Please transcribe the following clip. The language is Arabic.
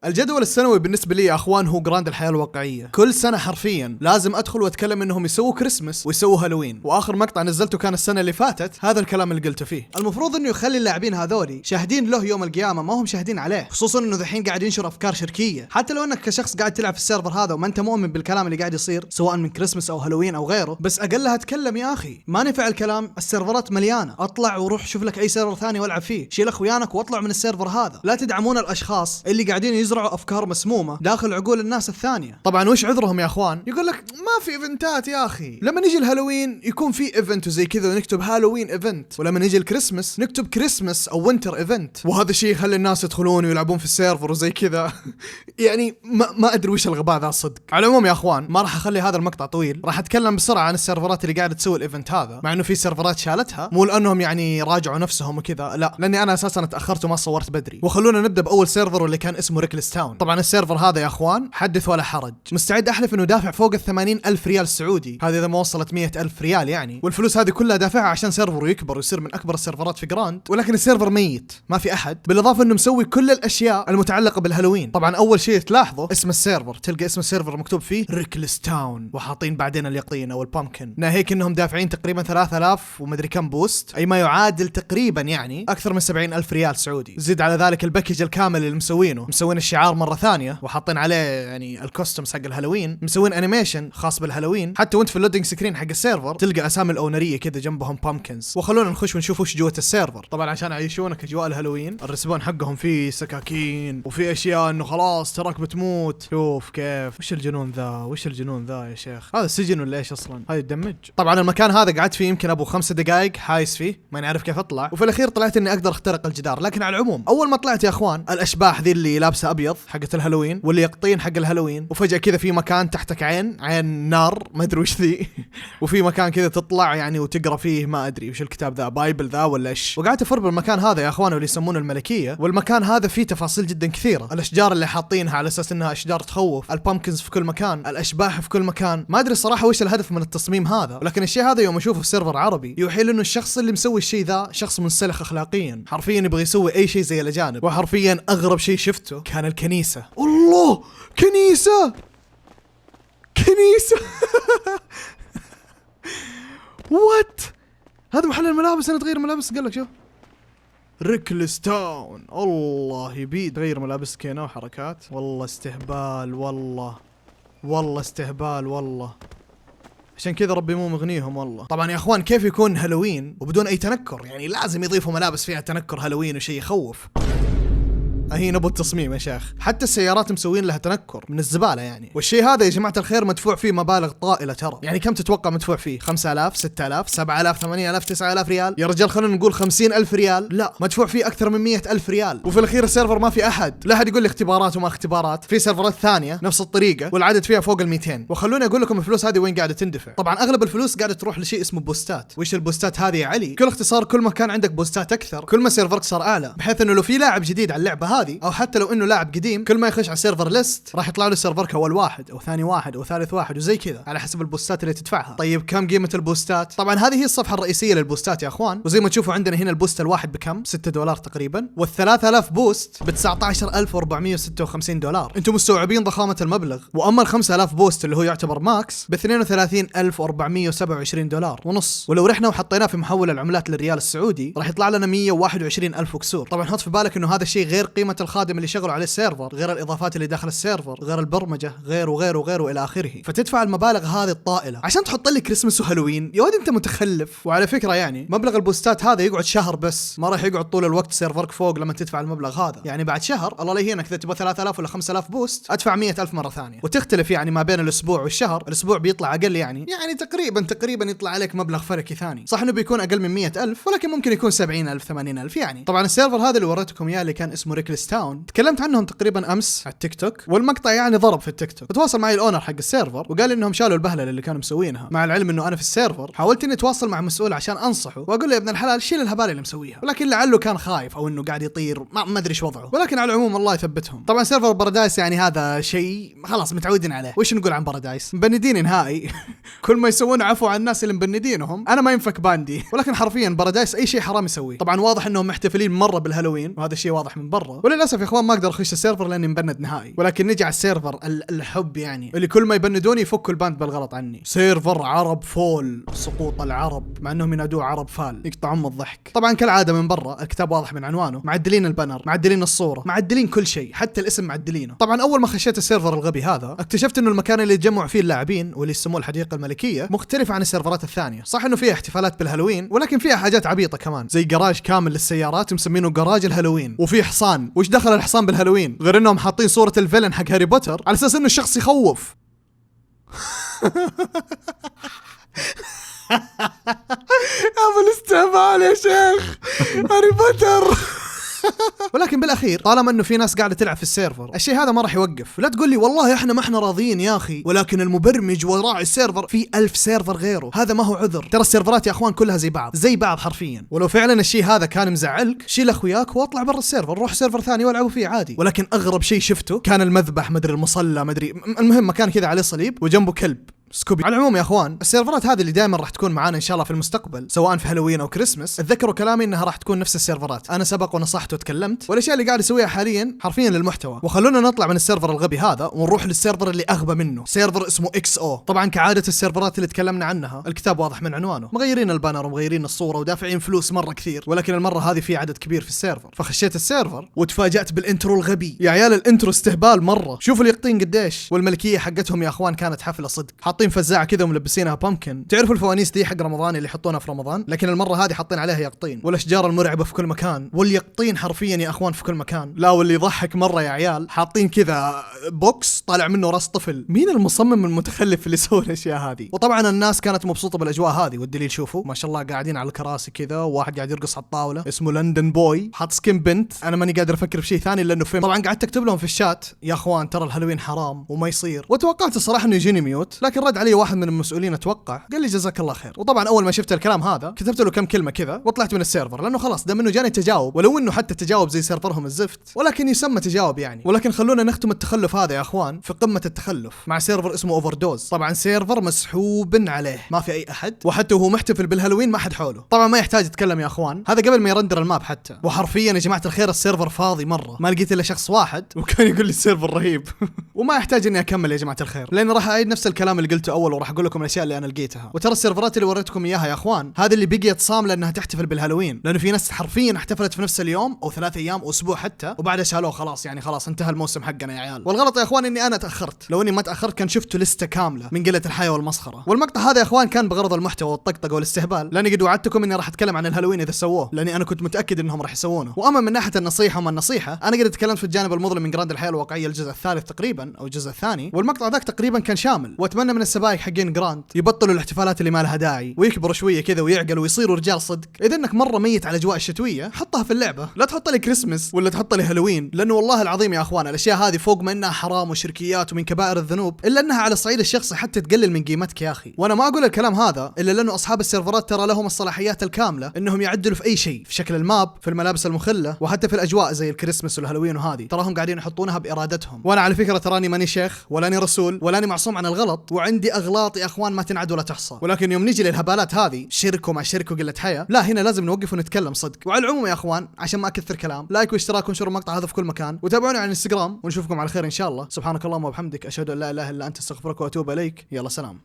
الجدول السنوي بالنسبة لي يا اخوان هو جراند الحياة الواقعية. كل سنة حرفيا لازم ادخل واتكلم انهم يسووا كريسمس ويسووا هالوين، واخر مقطع نزلته كان السنة اللي فاتت هذا الكلام اللي قلته فيه. المفروض انه يخلي اللاعبين هذولي شاهدين له يوم القيامة، ما هم شاهدين عليه، خصوصا انه ذحين قاعد ينشر افكار شركية. حتى لو انك كشخص قاعد تلعب في السيرفر هذا وما انت مؤمن بالكلام اللي قاعد يصير سواء من كريسمس او هالوين او غيره، بس اقلها اتكلم يا اخي. ما نفع الكلام، السيرفرات مليانة، اطلع وروح شوف لك اي سيرفر ثاني والعب فيه، شيل اخويانك واطلع من السيرفر هذا. لا تدعمون الاشخاص اللي قاعدين يزرعوا افكار مسمومة داخل عقول الناس الثانية. طبعا وش عذرهم يا اخوان؟ يقول لك ما في ايفنتات يا اخي، لما نيجي الهالوين يكون في ايفنت وزي كذا ونكتب هالوين ايفنت، ولما نيجي الكريسماس نكتب كريسماس او وينتر ايفنت، وهذا الشيء يخلي الناس يدخلون ويلعبون في السيرفر وزي كذا. يعني ما ادري وش الغباء ذا صدق. على العموم يا اخوان ما راح اخلي هذا المقطع طويل، راح اتكلم بسرعة عن السيرفرات اللي قاعدة تسوي الايفنت هذا، مع انه في سيرفرات شالتها، مو لانهم يعني راجعوا نفسهم وكذا، لا، لاني انا اساسا تاخرت وما صورت بدري. وخلونا نبدا باول سيرفر واللي كان اسمه ريكلس تاون. طبعا السيرفر هذا يا اخوان حدث ولا حرج، مستعد احلف انه دافع فوق 80,000 ريال سعودي، هذه اذا ما وصلت 100,000 ريال يعني، والفلوس هذه كلها دافعها عشان سيرفر يكبر ويصير من اكبر السيرفرات في جراند. ولكن السيرفر ميت، ما في احد، بالاضافه انه مسوي كل الاشياء المتعلقه بالهالوين. طبعا اول شيء تلاحظه اسم السيرفر، تلقى اسم السيرفر مكتوب فيه ريكلس تاون، وحاطين بعدين اليقطين او البامكن، ناهيك انهم دافعين تقريبا 3000 ومدري كم بوست، اي ما يعادل تقريبا يعني اكثر من 70,000 ريال سعودي. زيد على ذلك الباكج الكامل اللي مسوين الشعار مره ثانيه وحاطين عليه يعني الكوستمز حق الهالوين، مسوين انيميشن خاص بالهالوين، حتى وانت في اللودينج سكرين حق السيرفر تلقى اسامي الاونريه كذا جنبهم بامكنز. وخلونا نخش ونشوف وش جوه السيرفر. طبعا عشان يعيشونك اجواء الهالوين، الرسبون حقهم فيه سكاكين وفي اشياء انه خلاص تراك بتموت. شوف كيف، وش الجنون ذا يا شيخ؟ هذا السجن ولا ايش اصلا؟ هذا يدمج. طبعا المكان هذا قعدت فيه يمكن ابو 5 دقائق حايس فيه، ما نعرف كيف اطلع، وفي الاخير طلعت اني اقدر اخترق الجدار. لكن على العموم اول ما طلعت يا اخوان، الاشباح ذي اللي لابسه ابيض حقت الهالوين واللي يقطين حق الهالوين، وفجاه كذا في مكان تحتك عين نار ما ادري وش ذي وفي مكان كذا تطلع يعني وتقرا فيه ما ادري وش الكتاب ذا، بايبل ذا ولا ايش. وقعدت افر بالمكان هذا يا اخوان واللي يسمونه الملكيه. والمكان هذا فيه تفاصيل جدا كثيره، الاشجار اللي حاطينها على اساس انها اشجار تخوف، البامكنز في كل مكان، الاشباح في كل مكان. ما ادري الصراحه وش الهدف من التصميم هذا، ولكن الشيء هذا يوم اشوفه في سيرفر عربي يوحي انه الشخص اللي مسوي الشيء ذا شخص منسلخ اخلاقيا، حرفيا يبغى يسوي اي شيء زي الاجانب. وحرفيا اغرب شيء شفته كان الكنيسه. الله، كنيسه وات، هذا محل الملابس، انا تغير ملابس قال لك شوف ريكلس تاون. الله يبي تغير ملابس كينا وحركات، والله استهبال، والله استهبال والله. عشان كذا ربي مو مغنيهم والله. طبعا يا اخوان كيف يكون هالوين وبدون اي تنكر؟ يعني لازم يضيفوا ملابس فيها تنكر هالوين وشيء يخوف. هي نبو التصميم يا شيخ، حتى السيارات مسوين لها تنكر من الزبالة يعني. والشيء هذا يا جماعة الخير مدفوع فيه مبالغ طائلة ترى. يعني كم تتوقع مدفوع فيه؟ 5000 6000 7000 8000 9000 ريال؟ يا رجال خلونا نقول 50,000 ريال. لا، مدفوع فيه أكثر من 100,000 ريال. وفي الأخير السيرفر ما في أحد، لا أحد يقول لي اختبارات وما اختبارات. في سيرفرات ثانية نفس الطريقة والعدد فيها فوق ال200. وخلوني أقول لكم الفلوس هذه وين قاعدة تندفع. طبعا أغلب الفلوس قاعدة تروح لشيء اسمه بوستات. وش البوستات هذه يا علي؟ كل اختصار كل ما كان عندك بوستات أكثر كل ما سيرفرك صار أعلى، بحيث إنه لو في لاعب جديد على اللعبة هذه أو حتى لو إنه لاعب قديم، كل ما يخش على السيرفر ليست راح يطلع له سيرفرك اول واحد او ثاني واحد او ثالث واحد وزي كذا على حسب البوستات اللي تدفعها. طيب كم قيمة البوستات؟ طبعا هذه هي الصفحة الرئيسية للبوستات يا اخوان، وزي ما تشوفوا عندنا هنا البوست الواحد بكم؟ $6 تقريبا، وال3000 بوست ب $19,456. انتم مستوعبين ضخامة المبلغ؟ واما ال5000 بوست اللي هو يعتبر ماكس ب $32,427 ونص. ولو رحنا وحطيناه في محول العملات للريال السعودي راح يطلع لنا 121,000 وكسور. طبعا حط في بالك انه هذا الشيء غير قيمة الخادم اللي شغله على السيرفر، غير الاضافات اللي داخل السيرفر، غير البرمجه، غير وغيره الى اخره. فتدفع المبالغ هذه الطائله عشان تحط لي كريسمس وهالوين؟ يا ولد انت متخلف. وعلى فكره يعني مبلغ البوستات هذا يقعد شهر بس، ما راح يقعد طول الوقت سيرفرك فوق لما تدفع المبلغ هذا. يعني بعد شهر الله لا يهينك اذا تبغى 3000 ولا 5000 بوست ادفع 100,000 مره ثانيه. وتختلف يعني ما بين الاسبوع والشهر، الاسبوع بيطلع اقل يعني تقريبا يطلع عليك مبلغ فلكي ثاني. صح انه بيكون اقل من 100,000 ولكن ممكن يكون 70,000 80,000 يعني. طبعا السيرفر هذا اللي وريتكم اياه اللي كان اسمه ريكلس تاون تكلمت عنهم تقريبا امس على التيك توك، والمقطع يعني ضرب في التيك توك. تواصل معي الاونر حق السيرفر وقال انهم شالوا البهلله اللي كانوا مسوينها، مع العلم انه انا في السيرفر حاولت اني اتواصل مع مسؤول عشان انصحه واقول له يا ابن الحلال شيل الهبالة اللي مسويها، ولكن لعله كان خايف او انه قاعد يطير، ما ادري ايش وضعه. ولكن على العموم الله يثبتهم. طبعا سيرفر بارادايس يعني هذا شيء خلاص متعودين عليه. وش نقول عن بارادايس؟ مبندين نهائي. كل ما يسوون عفو عن الناس اللي مبندينهم، انا ما ينفك باندي. ولكن حرفيا بارادايس اي شيء حرام يسويه. طبعا واضح انهم محتفلين مره بالهالوين وهذا الشيء واضح من برا، وللاسف يا اخوان ما اقدر اخش السيرفر لاني مبند نهائي. ولكن نجي على السيرفر الحب يعني اللي كل ما يبندوني يفكوا الباند بالغلط عني. سيرفر عرب فول، سقوط العرب، مع انهم ينادوه عرب فال، يقطع ام الضحك. طبعا كالعاده من برا الكتاب واضح من عنوانه، معدلين البانر، معدلين الصوره، معدلين كل شيء، حتى الاسم معدلينه. طبعا اول ما خشيت السيرفر الغبي هذا اكتشفت انه المكان اللي يتجمع فيه اللاعبين واللي يسموه الحديقه الملكيه مختلف عن السيرفرات الثانيه. صح انه فيها احتفالات بالهالوين، ولكن فيها حاجات عبيطه كمان، زي جراج كامل للسيارات مسمينه جراج الهالوين، وفي حصان. وش دخل الحصان بالهالوين غير انهم حاطين صوره الفيلن حق هاري بوتر على اساس انه الشخص يخوف. ابو الاستهبال يا شيخ، هاري بوتر. ولكن بالاخير طالما انه في ناس قاعده تلعب في السيرفر، الشيء هذا ما راح يوقف. لا تقول لي والله احنا ما احنا راضيين يا اخي، ولكن المبرمج وراعي السيرفر في 1000 سيرفر غيره، هذا ما هو عذر. ترى السيرفرات يا اخوان كلها زي بعض حرفيا. ولو فعلا الشيء هذا كان مزعلك، شيل اخوياك واطلع برا السيرفر، روح سيرفر ثاني والعبوا فيه عادي. ولكن اغرب شيء شفته كان المذبح، مدري المصلى، مدري، المهم مكان كذا عليه صليب وجنبه كلب سكوبي. على العموم يا اخوان، السيرفرات هذه اللي دائما راح تكون معانا ان شاء الله في المستقبل، سواء في هالوين او كريسمس، اتذكروا كلامي انها راح تكون نفس السيرفرات. انا سبق ونصحت وتكلمت، والاشياء اللي قاعد اسويها حاليا حرفيا للمحتوى. وخلونا نطلع من السيرفر الغبي هذا ونروح للسيرفر اللي اغبى منه، سيرفر اسمه اكس او. طبعا كعاده السيرفرات اللي تكلمنا عنها، الكتاب واضح من عنوانه، مغيرين البانر ومغيرين الصوره ودافعين فلوس مره كثير. ولكن المره هذه في عدد كبير في السيرفر. فخشيت السيرفر وتفاجأت بالانترو الغبي. يا عيال الانترو استهبال مره، شوفوا اليقطين قديش. والملكيه حقتهم يا اخوان كانت حفله صدق، حاطين فزاعه كذا ملبسينها بامكن. تعرفوا الفوانيس دي حق رمضان اللي يحطونها في رمضان، لكن المره هذه حاطين عليها يقطين. والاشجار المرعبه في كل مكان، واليقطين حرفيا يا اخوان في كل مكان. لا واللي يضحك مره يا عيال، حاطين كذا بوكس طالع منه راس طفل. مين المصمم المتخلف اللي سوى الاشياء هذه؟ وطبعا الناس كانت مبسوطه بالاجواء هذه. والدليل شوفوا ما شاء الله قاعدين على الكراسي كذا، وواحد قاعد يرقص على الطاوله اسمه لندن بوي، حاط سكين بنت. انا ماني قادر افكر في شيء ثاني لانه فيلم. طبعا قعدت اكتب لهم في الشات يا اخوان ترى الهالوين حرام وما يصير. وتوقعت الصراحه انه يجيني ميوت، لكن رد علي واحد من المسؤولين اتوقع، قال لي جزاك الله خير. وطبعا اول ما شفت الكلام هذا كتبت له كم كلمه كذا وطلعت من السيرفر، لانه خلاص دام انه جاني تجاوب، ولو انه حتى تجاوب زي سيرفرهم الزفت، ولكن يسمى تجاوب يعني. ولكن خلونا نختم التخلف هذا يا اخوان في قمه التخلف مع سيرفر اسمه اوفر دوز. طبعا سيرفر مسحوب عليه، ما في اي احد، وحتى وهو محتفل بالهالوين ما حد حوله. طبعا ما يحتاج يتكلم يا اخوان، هذا قبل ما يرندر الماب حتى. وحرفيا يا جماعه الخير السيرفر فاضي مره، ما لقيت الا شخص واحد وكان يقول لي السيرفر رهيب. وما يحتاج اني اكمل يا جماعه الخير، لان راح اعيد نفس الكلام اللي قلته اول، وراح اقول لكم الاشياء اللي انا لقيتها. وترى السيرفرات اللي وريتكم اياها يا اخوان هذه اللي بقيت صامله انها تحتفل بالهالوين، لانه في ناس حرفيا احتفلت في نفس اليوم او 3 ايام او اسبوع حتى، وبعدها شالوه خلاص. يعني خلاص انتهى الموسم حقنا يا عيال. والغلط يا اخوان اني انا تاخرت، لو اني ما تاخرت كان شفتوا لسته كامله من قله الحياه والمسخره. والمقطع هذا يا اخوان كان بغرض المحتوى والطقطقه والاستهبال، لاني قد وعدتكم اني راح اتكلم عن الهالوين اذا سووه، لاني انا كنت متاكد انهم راح يسوونه. واما من ناحيه النصيحه وما النصيحه، انا قد تكلمت في الجانب المظلم من جراند الحياه الواقعيه الجزء الثالث تقريبا او الجزء الثاني، والمقطع ذاك تقريبا كان شامل. واتمنى من السبايك حقين جراند يبطلوا الاحتفالات اللي ما لها داعي، ويكبروا شويه كذا ويعقلوا ويصيروا رجال صدق. اذا انك مره ميت على اجواء الشتويه حطها في اللعبه، لا تحط لي كريسمس ولا تحط لي هالوين، لانه والله العظيم يا اخوان الاشياء هذه فوق ما انها حرام وشركيات ومن كبائر الذنوب، الا انها على الصعيد الشخصي حتى تقلل من قيمتك يا اخي. وانا ما اقول الكلام هذا الا لانه اصحاب السيرفرات ترى لهم الصلاحيات الكامله انهم يعدلوا في اي شيء، في شكل الماب، في الملابس المخله، وحتى في الاجواء زي الكريسماس والهالوين، وهذه تراهم قاعدين يحطونها بارادتهم. وانا على فكره تراني ماني شيخ ولاني رسول ولاني معصوم عن الغلط، وعندي اغلاط يا اخوان ما تنعد ولا تحصى. ولكن يوم نيجي للهبالات هذه، شرك وما شرك وقله حياه، لا هنا لازم نوقف ونتكلم صدق. وعلى العموم يا اخوان عشان ما اكثر كلام، لايك واشتراك وانشروا المقطع هذا في كل مكان، وتابعوني على الانستغرام، ونشوفكم على خير ان شاء الله. سبحانك اللهم وبحمدك، اشهد ان لا اله الا انت، استغفرك واتوب اليك. يلا سلام.